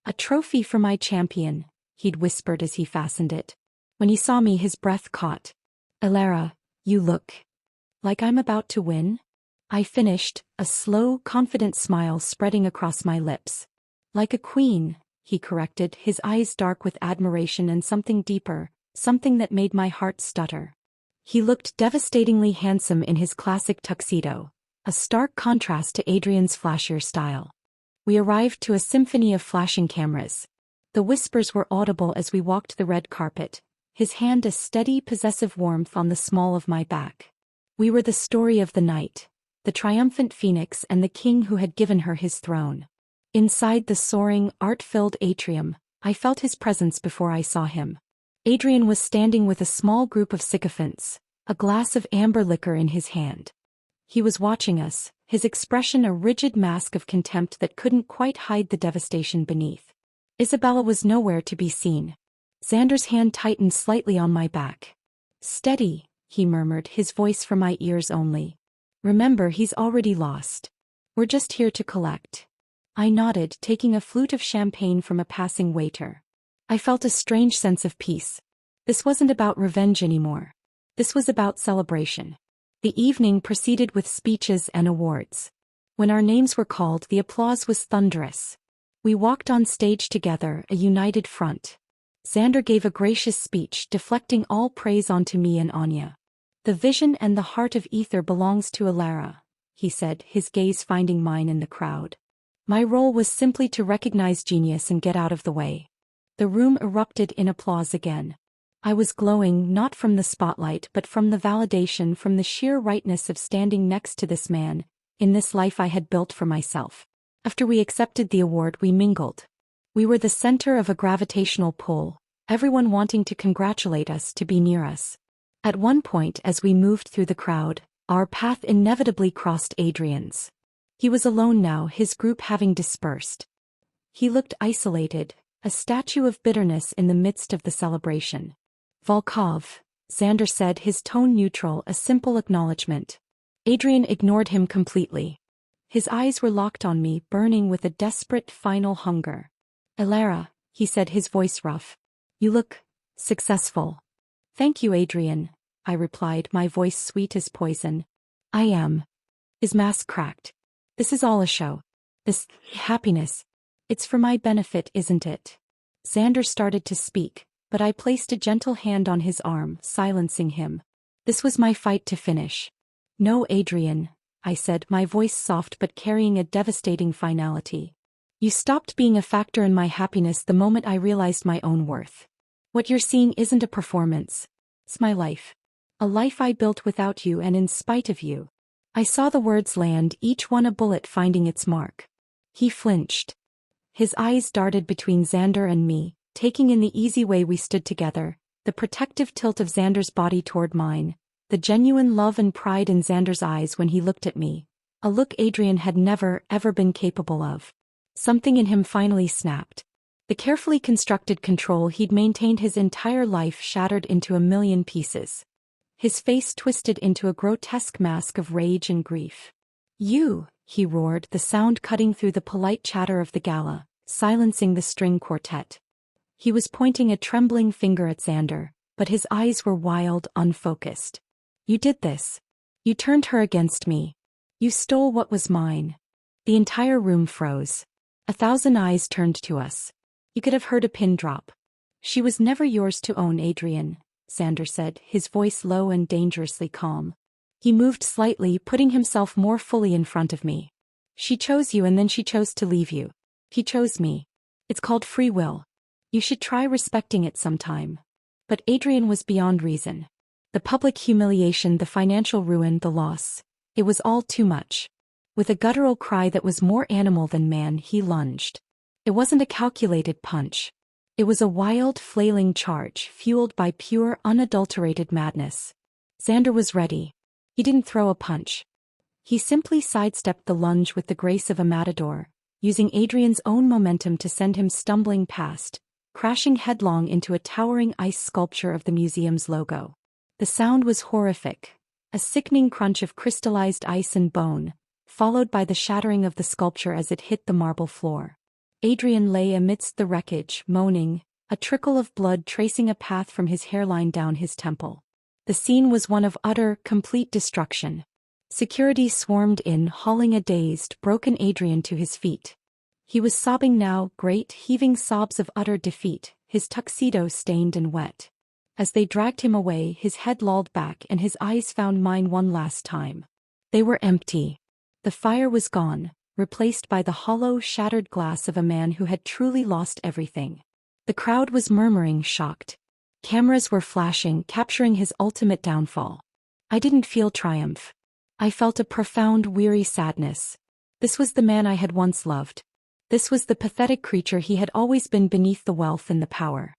A trophy for my champion, he'd whispered as he fastened it. When he saw me, his breath caught. Alara, you look like I'm about to win? I finished, a slow, confident smile spreading across my lips. Like a queen, he corrected, his eyes dark with admiration and something deeper, something that made my heart stutter. He looked devastatingly handsome in his classic tuxedo, a stark contrast to Adrian's flashier style. We arrived to a symphony of flashing cameras. The whispers were audible as we walked the red carpet, his hand a steady, possessive warmth on the small of my back. We were the story of the night, the triumphant phoenix and the king who had given her his throne. Inside the soaring, art-filled atrium, I felt his presence before I saw him. Adrian was standing with a small group of sycophants, a glass of amber liquor in his hand. He was watching us, his expression a rigid mask of contempt that couldn't quite hide the devastation beneath. Isabella was nowhere to be seen. Xander's hand tightened slightly on my back. Steady, he murmured, his voice for my ears only. Remember, he's already lost. We're just here to collect. I nodded, taking a flute of champagne from a passing waiter. I felt a strange sense of peace. This wasn't about revenge anymore. This was about celebration. The evening proceeded with speeches and awards. When our names were called, the applause was thunderous. We walked on stage together, a united front. Xander gave a gracious speech, deflecting all praise onto me and Anya. The vision and the heart of Ether belongs to Alara, he said, his gaze finding mine in the crowd. My role was simply to recognize genius and get out of the way. The room erupted in applause again. I was glowing not from the spotlight but from the validation, from the sheer rightness of standing next to this man, in this life I had built for myself. After we accepted the award, we mingled. We were the center of a gravitational pull, everyone wanting to congratulate us, to be near us. At one point as we moved through the crowd, our path inevitably crossed Adrian's. He was alone now, his group having dispersed. He looked isolated, a statue of bitterness in the midst of the celebration. Volkov, Xander said, his tone neutral, a simple acknowledgement. Adrian ignored him completely. His eyes were locked on me, burning with a desperate final hunger. Elara, he said, his voice rough. You look successful. Thank you, Adrian, I replied, my voice sweet as poison. I am. His mask cracked. This is all a show. This happiness. It's for my benefit, isn't it? Xander started to speak, but I placed a gentle hand on his arm, silencing him. This was my fight to finish. No, Adrian, I said, my voice soft but carrying a devastating finality. You stopped being a factor in my happiness the moment I realized my own worth. What you're seeing isn't a performance. It's my life. A life I built without you and in spite of you. I saw the words land, each one a bullet finding its mark. He flinched. His eyes darted between Xander and me, taking in the easy way we stood together, the protective tilt of Xander's body toward mine, the genuine love and pride in Xander's eyes when he looked at me, a look Adrian had never, ever been capable of. Something in him finally snapped. The carefully constructed control he'd maintained his entire life shattered into a million pieces. His face twisted into a grotesque mask of rage and grief. You, he roared, the sound cutting through the polite chatter of the gala, silencing the string quartet. He was pointing a trembling finger at Xander, but his eyes were wild, unfocused. You did this. You turned her against me. You stole what was mine. The entire room froze. 1,000 eyes turned to us. You could have heard a pin drop. She was never yours to own, Adrian, Xander said, his voice low and dangerously calm. He moved slightly, putting himself more fully in front of me. She chose you and then she chose to leave you. He chose me. It's called free will. You should try respecting it sometime. But Adrian was beyond reason. The public humiliation, the financial ruin, the loss. It was all too much. With a guttural cry that was more animal than man, he lunged. It wasn't a calculated punch. It was a wild, flailing charge, fueled by pure, unadulterated madness. Xander was ready. He didn't throw a punch. He simply sidestepped the lunge with the grace of a matador, using Adrian's own momentum to send him stumbling past, crashing headlong into a towering ice sculpture of the museum's logo. The sound was horrific, a sickening crunch of crystallized ice and bone, followed by the shattering of the sculpture as it hit the marble floor. Adrian lay amidst the wreckage, moaning, a trickle of blood tracing a path from his hairline down his temple. The scene was one of utter, complete destruction. Security swarmed in, hauling a dazed, broken Adrian to his feet. He was sobbing now, great, heaving sobs of utter defeat, his tuxedo stained and wet. As they dragged him away, his head lolled back and his eyes found mine one last time. They were empty. The fire was gone, replaced by the hollow, shattered glass of a man who had truly lost everything. The crowd was murmuring, shocked. Cameras were flashing, capturing his ultimate downfall. I didn't feel triumph. I felt a profound, weary sadness. This was the man I had once loved. This was the pathetic creature he had always been beneath the wealth and the power.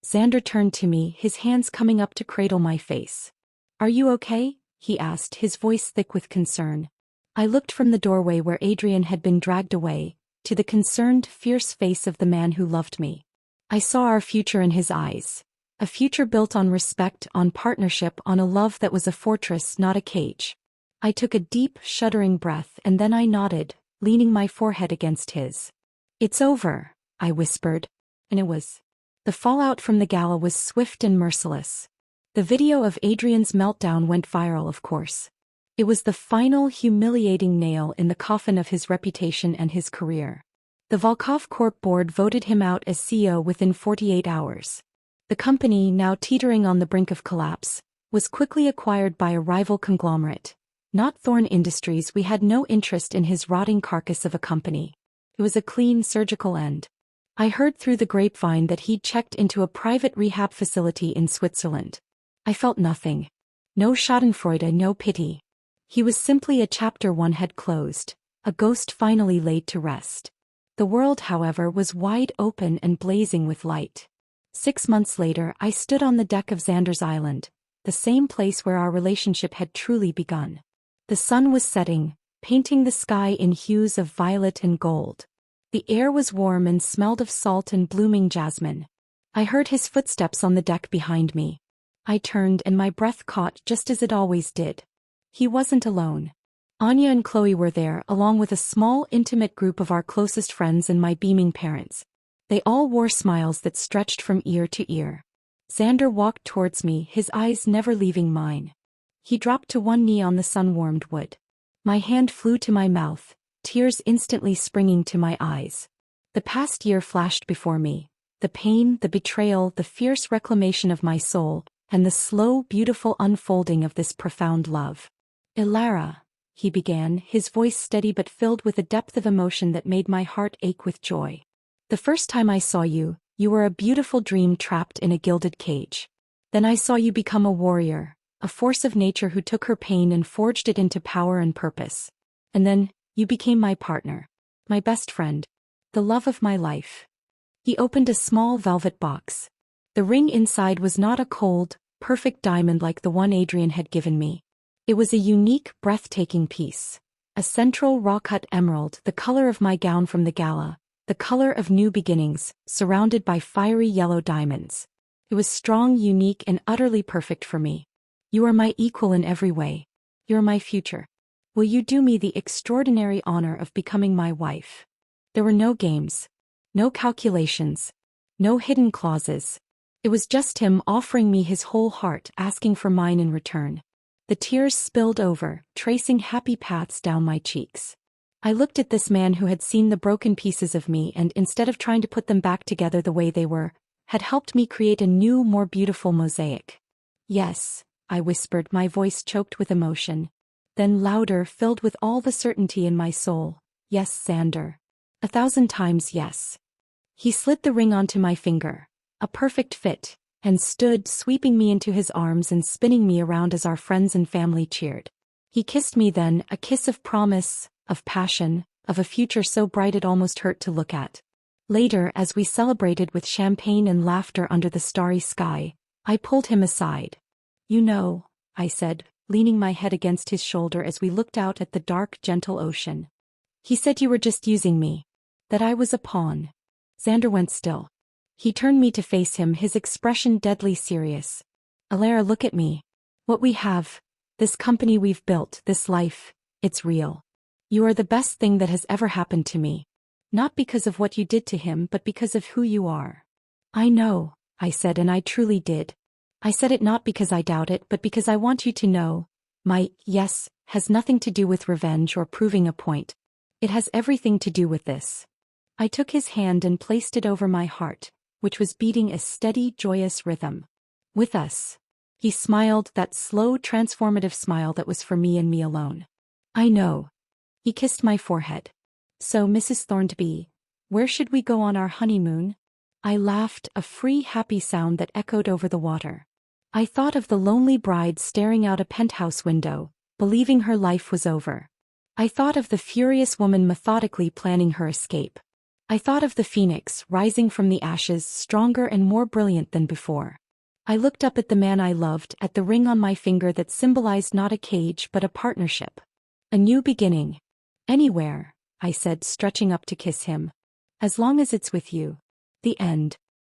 Xander turned to me, his hands coming up to cradle my face. Are you okay? He asked, his voice thick with concern. I looked from the doorway where Adrian had been dragged away, to the concerned, fierce face of the man who loved me. I saw our future in his eyes. A future built on respect, on partnership, on a love that was a fortress, not a cage. I took a deep, shuddering breath and then I nodded, leaning my forehead against his. It's over, I whispered. And it was. The fallout from the gala was swift and merciless. The video of Adrian's meltdown went viral, of course. It was the final humiliating nail in the coffin of his reputation and his career. The Volkov Corp board voted him out as CEO within 48 hours. The company, now teetering on the brink of collapse, was quickly acquired by a rival conglomerate. Not Thorn Industries. We had no interest in his rotting carcass of a company. It was a clean surgical end. I heard through the grapevine that he'd checked into a private rehab facility in Switzerland. I felt nothing. No schadenfreude, no pity. He was simply a chapter one had closed, a ghost finally laid to rest. The world, however, was wide open and blazing with light. 6 months later, I stood on the deck of Xander's Island, the same place where our relationship had truly begun. The sun was setting, painting the sky in hues of violet and gold. The air was warm and smelled of salt and blooming jasmine. I heard his footsteps on the deck behind me. I turned and my breath caught just as it always did. He wasn't alone. Anya and Chloe were there, along with a small, intimate group of our closest friends and my beaming parents. They all wore smiles that stretched from ear to ear. Xander walked towards me, his eyes never leaving mine. He dropped to one knee on the sun-warmed wood. My hand flew to my mouth, tears instantly springing to my eyes. The past year flashed before me. The pain, the betrayal, the fierce reclamation of my soul, and the slow, beautiful unfolding of this profound love. "Ilara," he began, his voice steady but filled with a depth of emotion that made my heart ache with joy. "The first time I saw you, you were a beautiful dream trapped in a gilded cage. Then I saw you become a warrior, a force of nature who took her pain and forged it into power and purpose. And then, you became my partner, my best friend, the love of my life." He opened a small velvet box. The ring inside was not a cold, perfect diamond like the one Adrian had given me. It was a unique, breathtaking piece. A central raw-cut emerald, the color of my gown from the gala, the color of new beginnings, surrounded by fiery yellow diamonds. It was strong, unique, and utterly perfect for me. "You are my equal in every way. You're my future. Will you do me the extraordinary honor of becoming my wife?" There were no games. No calculations. No hidden clauses. It was just him offering me his whole heart, asking for mine in return. The tears spilled over, tracing happy paths down my cheeks. I looked at this man who had seen the broken pieces of me and, instead of trying to put them back together the way they were, had helped me create a new, more beautiful mosaic. "Yes," I whispered, my voice choked with emotion. Then louder, filled with all the certainty in my soul. "Yes, Xander. 1,000 times yes." He slid the ring onto my finger, a perfect fit, and stood, sweeping me into his arms and spinning me around as our friends and family cheered. He kissed me then, a kiss of promise, of passion, of a future so bright it almost hurt to look at. Later, as we celebrated with champagne and laughter under the starry sky, I pulled him aside. "You know," I said, leaning my head against his shoulder as we looked out at the dark, gentle ocean. "He said you were just using me. That I was a pawn." Xander went still. He turned me to face him, his expression deadly serious. "Ilara, look at me. What we have, this company we've built, this life, it's real. You are the best thing that has ever happened to me. Not because of what you did to him, but because of who you are." "I know," I said, and I truly did. I said it not because I doubt it, but because I want you to know. My yes has nothing to do with revenge or proving a point. It has everything to do with this." I took his hand and placed it over my heart, which was beating a steady, joyous rhythm. "With us." He smiled, that slow, transformative smile that was for me and me alone. "I know." He kissed my forehead. "So, Mrs. Thornby, where should we go on our honeymoon?" I laughed, a free, happy sound that echoed over the water. I thought of the lonely bride staring out a penthouse window, believing her life was over. I thought of the furious woman methodically planning her escape. I thought of the phoenix rising from the ashes, stronger and more brilliant than before. I looked up at the man I loved, at the ring on my finger that symbolized not a cage but a partnership. "A new beginning. Anywhere," I said, stretching up to kiss him. "As long as it's with you." The end.